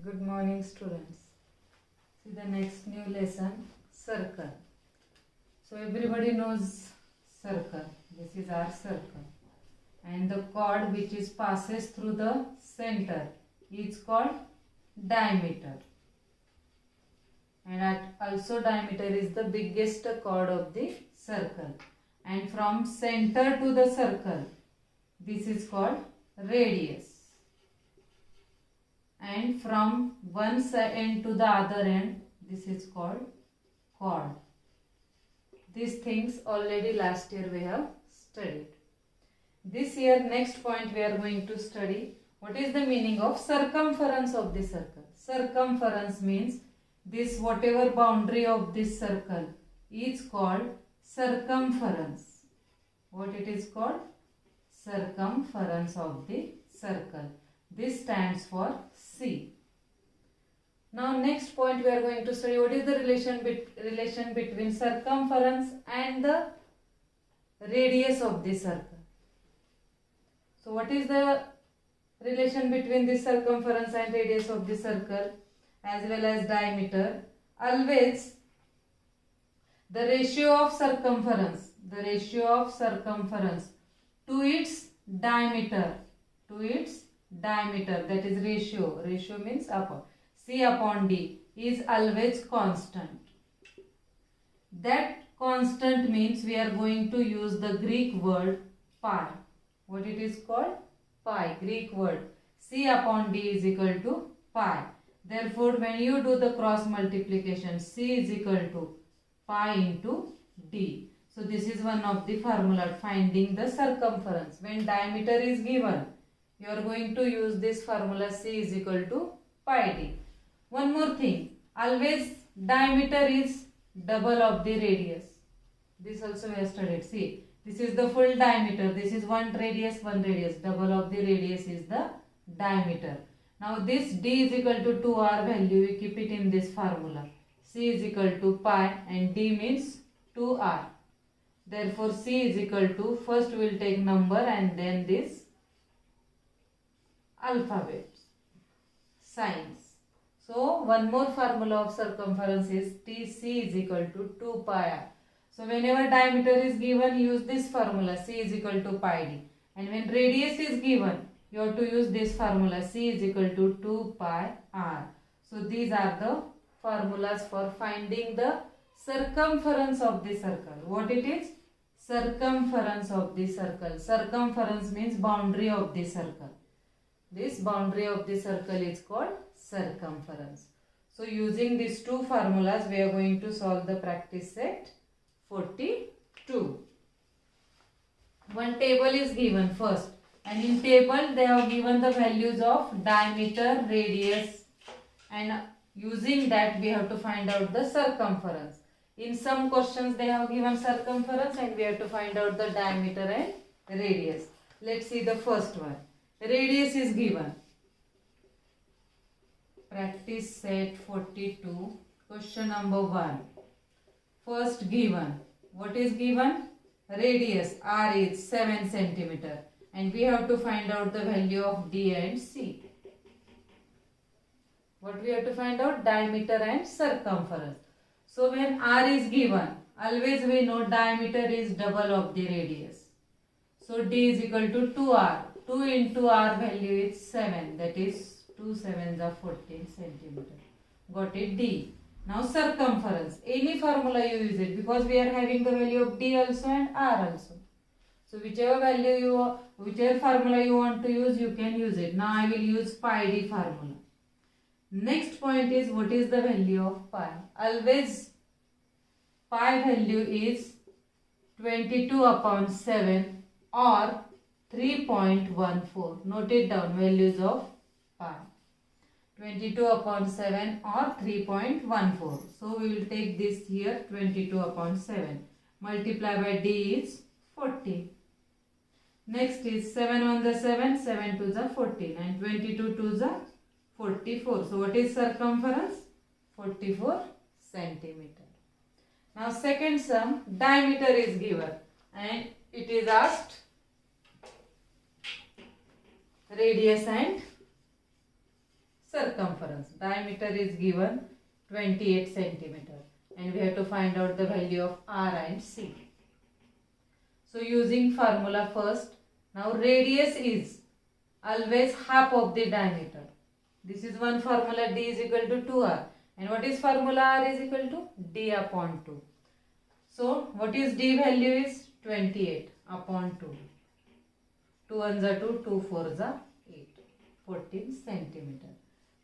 Good morning, students. See the next new lesson, circle. So everybody knows circle. This is our circle. And the chord which is passes through the center is called diameter. And also diameter is the biggest chord of the circle. And from center to the circle, this is called radius. And from one end to the other end, this is called chord. These things already last year we have studied. This year next point we are going to study what is the meaning of circumference of the circle. Circumference means this whatever boundary of this circle is called circumference. What it is called? Circumference of the circle. This stands for C. Now next point we are going to study what is the relation between circumference and the radius of the circle. So what is the relation between the circumference and radius of the circle as well as diameter? Always the ratio of circumference to its diameter, that is ratio means upon C upon D is always constant. That constant means we are going to use the Greek word pi. What it is called? Pi. Greek word C upon D is equal to pi. Therefore when you do the cross multiplication, C is equal to pi into D. So this is one of the formula finding the circumference. When diameter is given, you are going to use this formula C is equal to pi D. One more thing, always diameter is double of the radius. This also we have studied. See, this is the full diameter. This is one radius. Double of the radius is the diameter. Now this D is equal to 2R value. We keep it in this formula. C is equal to pi and D means 2R. Therefore C is equal to, first we will take number and then this alphabets, signs. So one more formula of circumference is TC is equal to 2 pi r. So whenever diameter is given, use this formula C is equal to pi d. And when radius is given, you have to use this formula C is equal to 2 pi r. So these are the formulas for finding the circumference of the circle. What it is? Circumference of the circle. Circumference means boundary of the circle. This boundary of the circle is called circumference. So using these two formulas we are going to solve the practice set 42. One table is given first, and in table they have given the values of diameter, radius, and using that we have to find out the circumference. In some questions they have given circumference and we have to find out the diameter and radius. Let's see the first one. Radius is given. Practice set 42. Question number 1. First given. What is given? Radius R is 7 centimeter. And we have to find out the value of D and C. What we have to find out? Diameter and circumference. So when R is given, always we know diameter is double of the radius. So D is equal to 2R. 2 into R value is 7. That is 2 sevens are 14 centimeter. Got it? D. Now circumference. Any formula you use it because we are having the value of D also and R also. So whichever formula you want to use, you can use it. Now I will use pi D formula. Next point is what is the value of pi? Always pi value is 22 upon 7 or 3.14. Note it down, values of pi. 22 upon 7 or 3.14. So we will take this here 22 upon 7. Multiply by D is 40. Next is 7 on the 7, 7 to the 14 and 22 to the 44. So what is circumference? 44 centimeter. Now second sum, diameter is given and it is asked radius and circumference. Diameter is given 28 centimeter and we have to find out the value of R and C. So using formula first, now radius is always half of the diameter. This is one formula, D is equal to 2R. And what is formula? R is equal to D upon 2. So what is D value is 28 upon 2. 2 ones are 2, 2 fours are 8, 14 centimeter.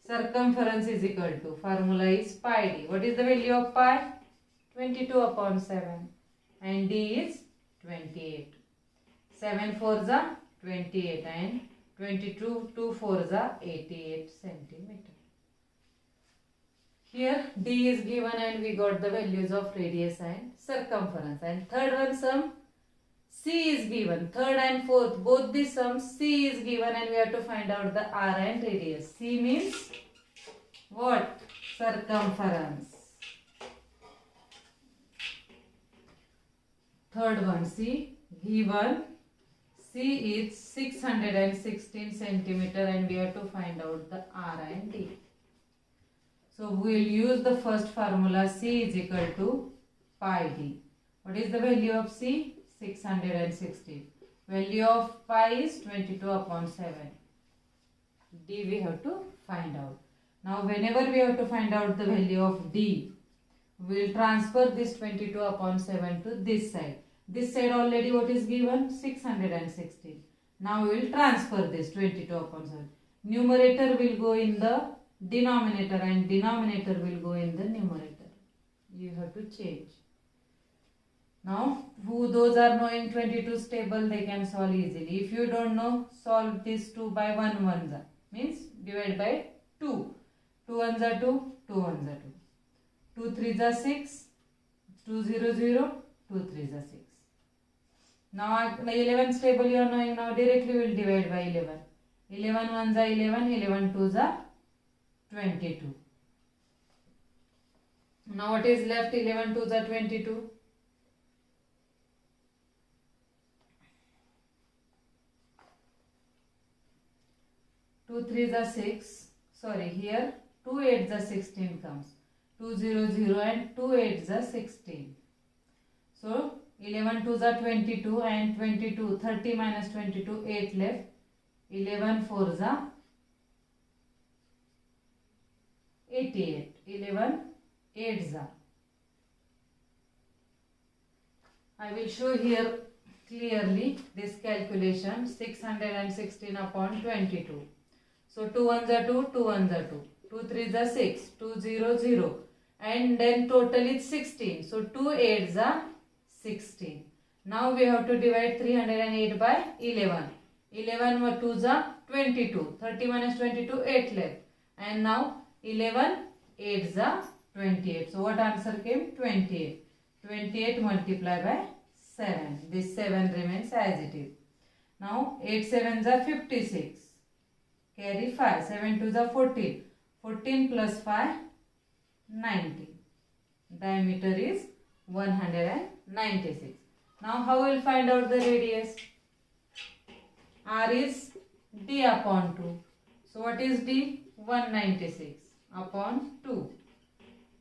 Circumference is equal to, formula is pi D. What is the value of pi? 22 upon 7. And D is 28. 7 fours are 28 and 22, 2 fours are 88 centimeter. Here D is given and we got the values of radius and circumference. And third one sum, C is given. Third and fourth, both the sums C is given and we have to find out the R and radius. C means what? Circumference. Third one, C given. C is 616 centimeter and we have to find out the R and D. So we will use the first formula, C is equal to pi D. What is the value of C? 616. Value of pi is 22 upon 7. D we have to find out. Now whenever we have to find out the value of D, we will transfer this 22 upon 7 to this side. This side already what is given? 616. Now we will transfer this 22 upon 7. Numerator will go in the denominator and denominator will go in the numerator. You have to change. Now who those are knowing 22 stable, they can solve easily. If you don't know, solve this 2 by 1 ones are. Means divide by 2. 2 ones are 2, 2 ones are 2. 2 threes are 6, 2 0 0, 2 threes are 6. Now 11 stable you are knowing, now directly we will divide by 11. 11 ones are 11, 11 twos are 22. Now what is left? 11 twos are 22. Two threes are 6. Sorry, here 2 eights are 16 comes. 2 0 0 and 2 eights are 16. So 11 twos are 22 and 22, 30 minus 22, 8 left. 11 fours are 88. 11 eights are. I will show here clearly this calculation. 616 upon 22. So 2 ones are 2, 2 ones are 2. 2 threes are 6, 2 0 0. And then total is 16. So 2 eights are 16. Now we have to divide 308 by 11. 11 more 2s are 22. 30 minus 22, 8 left. And now 11 8s are 28. So what answer came? 28. 28 multiplied by 7. This 7 remains as it is. Now 8 sevens are 56. Carry 5. 7 twos are 14. 14 plus 5, 90. Diameter is 196. Now how we will find out the radius? R is D upon 2. So what is D? 196 upon 2.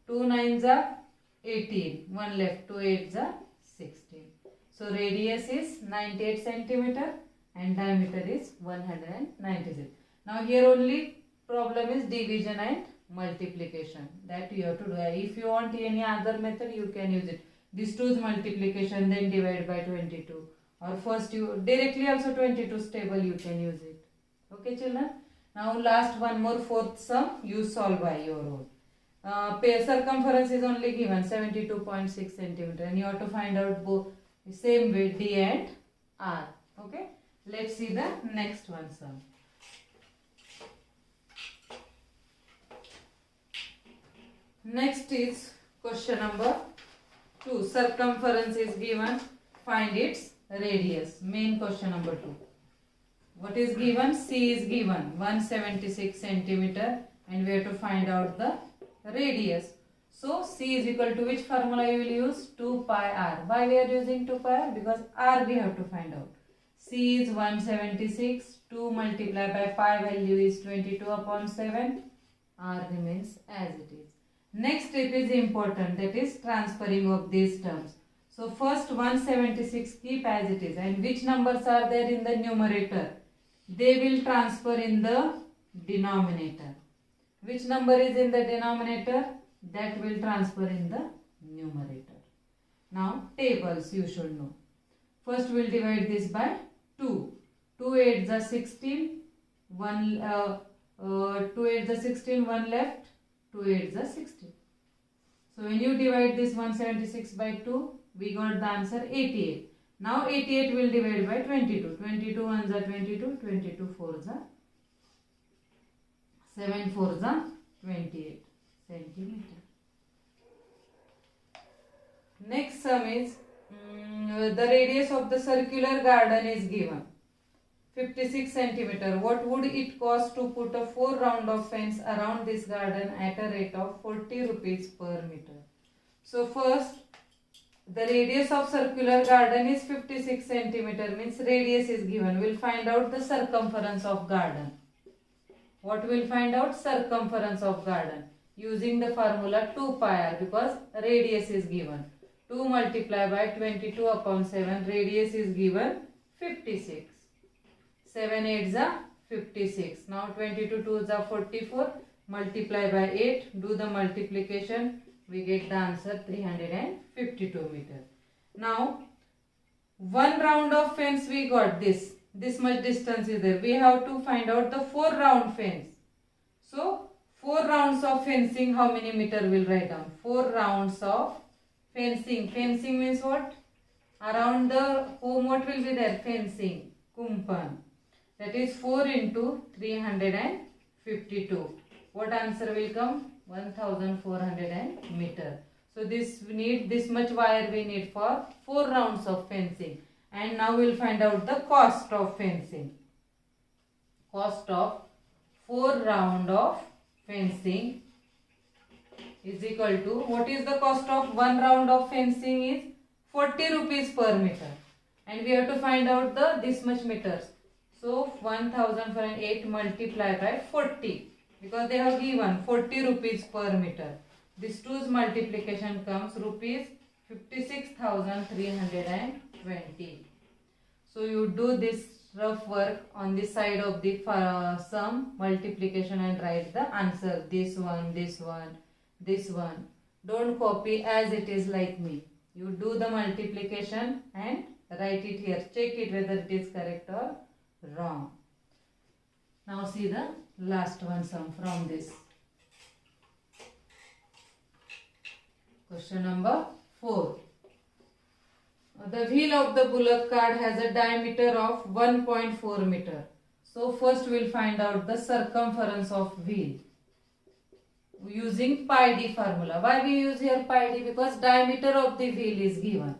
2 nines are 18. 1 left. 2 eights are 16. So radius is 98 centimeter and diameter is 196. Now here only problem is division and multiplication. That you have to do. If you want any other method, you can use it. This 2 is multiplication, then divide by 22. Or first you directly also 22 stable you can use it. Okay children. Now last one more fourth sum. You solve by your own. Circumference is only given 72.6 centimeter and you have to find out both same way D and R. Okay. Let's see the next one sum. Next is question number 2. Circumference is given. Find its radius. Main question number 2. What is given? C is given 176 centimeter and we have to find out the radius. So C is equal to which formula you will use? 2 pi R. Why we are using 2 pi R? Because R we have to find out. C is 176. 2 multiplied by pi value is 22 upon 7. R remains as it is. Next step is important, that is transferring of these terms. So first 176 keep as it is, and which numbers are there in the numerator? They will transfer in the denominator. Which number is in the denominator? That will transfer in the numerator. Now tables you should know. First we will divide this by 2. 2 8s are 16. 2 8s are 16, 1 left. 2 8s are 16. So when you divide this 176 by 2, we got the answer 88. Now 88 will divide by 22. 22 1s are 22, 22 4s are 7 4s are 28 centimeter. Next sum is the radius of the circular garden is given 56 centimeter. What would it cost to put a 4 round of fence around this garden at a rate of 40 rupees per meter? So first, the radius of circular garden is 56 centimeter, means radius is given. We'll find out the circumference of garden. What we'll find out? Circumference of garden using the formula 2 pi r, because radius is given. 2 multiplied by 22 upon 7, radius is given 56. 7 8s are 56. Now 22 2s are 44. Multiply by 8. Do the multiplication. We get the answer 352 meter. Now 1 round of fence we got this. This much distance is there. We have to find out the 4 round fence. So 4 rounds of fencing, how many meter will write down? 4 rounds of fencing. Fencing means what? Around the home what will be there? Fencing. Kumpan. That is 4 into 352. What answer will come? 1400 meter. So this we need, this much wire we need for 4 rounds of fencing. And now we will find out the cost of fencing. Cost of 4 round of fencing is equal to, what is the cost of 1 round of fencing is 40 rupees per meter. And we have to find out the this much meters. So 1008 multiplied by 40, because they have given 40 rupees per meter. This 2's multiplication comes rupees 56,320. So you do this rough work on the side of the sum multiplication and write the answer. This one, this one, this one. Don't copy as it is like me. You do the multiplication and write it here. Check it whether it is correct or wrong. Now see the last one sum from this. Question number 4. The wheel of the bullock cart has a diameter of 1.4 meter. So first we will find out the circumference of wheel using pi d formula. Why we use here pi d? Because diameter of the wheel is given.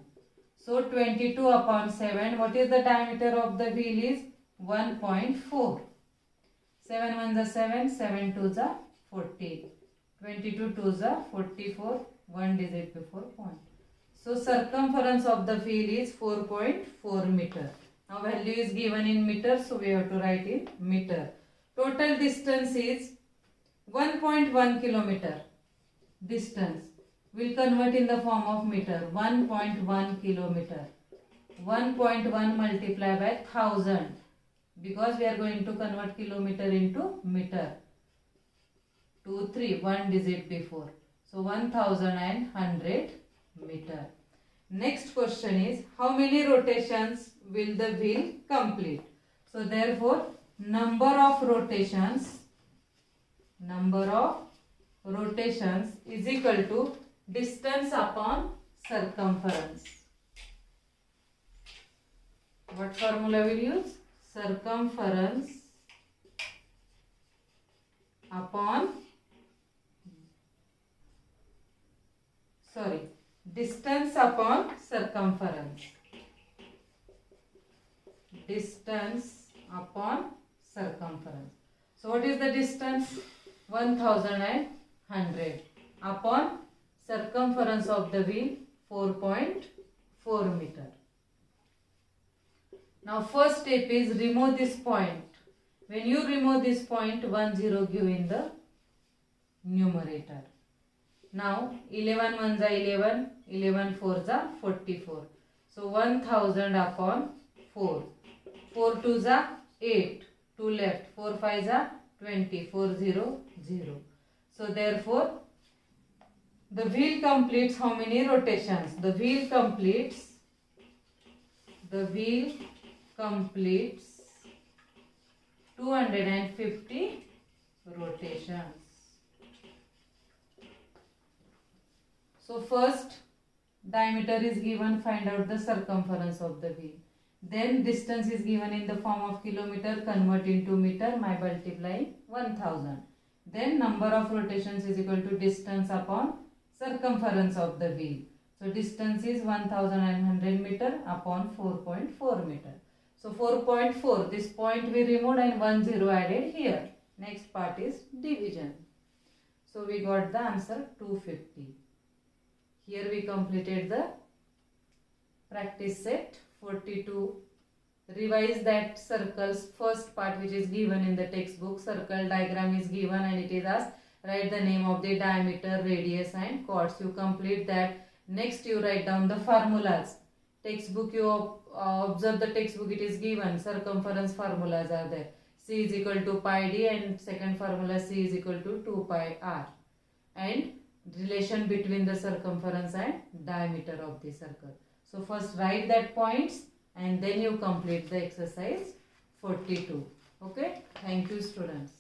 So 22 upon 7. What is the diameter of the wheel is 1.4. 7 1s are 7, 7 2s are 14. 22 2s are 44. 1 digit before point. So circumference of the wheel is 4.4 meter. Now value is given in meter, so we have to write in meter. Total distance is 1.1 kilometer. Distance will convert in the form of meter. 1.1 kilometer. 1.1 multiplied by 1000, because we are going to convert kilometer into meter. 2 3 1 digit before. So 1100 meter. Next question is, how many rotations will the wheel complete? So therefore number of rotations is equal to distance upon circumference. What formula will use? Circumference upon distance upon circumference. Distance upon circumference. So what is the distance? 1100 upon circumference of the wheel 4.4 meter. Now first step is remove this point. When you remove this point, 1 0 give in the numerator. Now 11 ones are 11, 11 fours are 44. So 1000 upon 4. 4 twos are 8. 2 left. 4 fives are 20. 4 0 0. So therefore the wheel completes how many rotations? The wheel completes 250 rotations. So first diameter is given, find out the circumference of the wheel. Then distance is given in the form of kilometer, convert into meter by multiplying 1000. Then number of rotations is equal to distance upon circumference of the wheel. So distance is 1900 meter upon 4.4 meter. So 4.4, this point we removed and 10 added here. Next part is division. So we got the answer 250. Here we completed the practice set 42. Revise that circles first part which is given in the textbook. Circle diagram is given and it is asked write the name of the diameter, radius and chords. You complete that. Next you write down the formulas. Textbook, you observe the textbook, it is given circumference formulas are there. C is equal to pi d and second formula C is equal to 2 pi r. And relation between the circumference and diameter of the circle. So first write that points and then you complete the exercise 42. Okay. Thank you students.